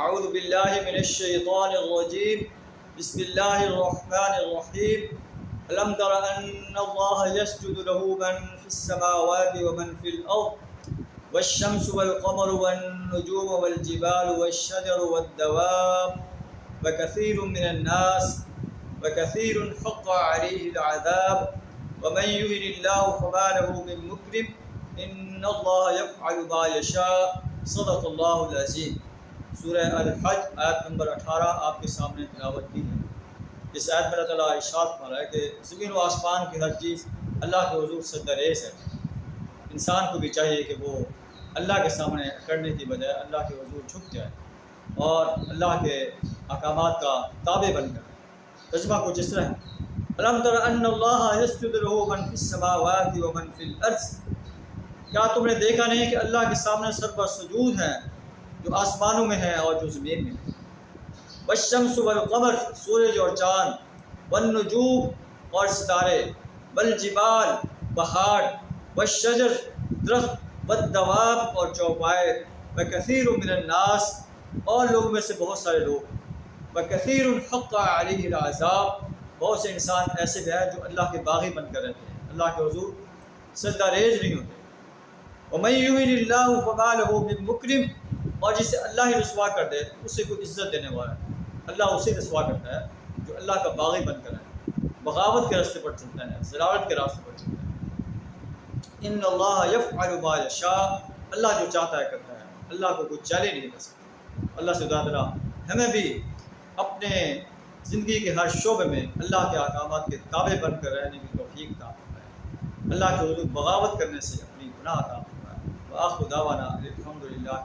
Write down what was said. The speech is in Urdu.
اعوذ باللہ من الشیطان الرجیم بسم اللہ الرحمن الرحیم الم تر ان اللہ یسجد له من فی السماوات ومن فی الارض والشمس والقمر والنجوم والجبال والشجر والدواب وكثير من الناس وكثير حق عليه العذاب ومن يهن الله فما له من مكرم ان الله يفعل ما يشاء صدق اللہ العظیم۔ سورہ الحج آیت نمبر 18 آپ کے سامنے تلاوت کی ہے۔ اس آیت میں اللہ تعالیٰ ارشاد فرمایا ہے کہ زمین و آسمان کی ہر چیز اللہ کے حضور سجدہ ریز ہے۔ انسان کو بھی چاہیے کہ وہ اللہ کے سامنے کرنے کی بجائے اللہ کے حضور جھک جائے اور اللہ کے احکامات کا تابع بن کر۔ ترجمہ کچھ اس طرح ہے، الم تر ان اللہ یسجد له من فی السماوات ومن فی الارض، کیا تم نے دیکھا نہیں کہ اللہ کے سامنے سربر سجود ہیں جو آسمانوں میں ہیں اور جو زمین میں ہیں۔ والشمس والقمر، سورج اور چاند، والنجوم اور ستارے، والجبال پہاڑ، والشجر درخت، والدواب اور چوپائے، وکثیر من الناس اور لوگوں میں سے بہت سارے لوگ، وکثیر حق علیہ العذاب، بہت سے انسان ایسے بھی ہیں جو اللہ کے باغی بن کر رہتے ہیں، اللہ کے حضور سجدہ ریز نہیں ہوتے۔ وَمَن يُهِنِ اللَّهُ فَمَا لَهُ مِن مُكْرِمٍ، اور جسے اللہ ہی رسوا کر دے اسے کوئی عزت دینے والا ہے۔ اللہ اسے رسوا کرتا ہے جو اللہ کا باغی بن کر ہے، بغاوت کے راستے پر چلتا ہے، ذلالت کے راستے پر چلتا ہے۔ ان اللہ یفعل ما یشاء، اللہ جو چاہتا ہے کرتا ہے، اللہ کو کوئی چیلنج نہیں کر سکتا۔ اللہ سے دعا تعالیٰ ہمیں بھی اپنے زندگی کے ہر شعبے میں اللہ کے احکامات کے تابع بن کر رہنے کی توفیق عطا فرمائے، اللہ کے حضور بغاوت کرنے سے اپنی گناہ عطا فرمائے۔ وآخر دعوانا الحمد للہ۔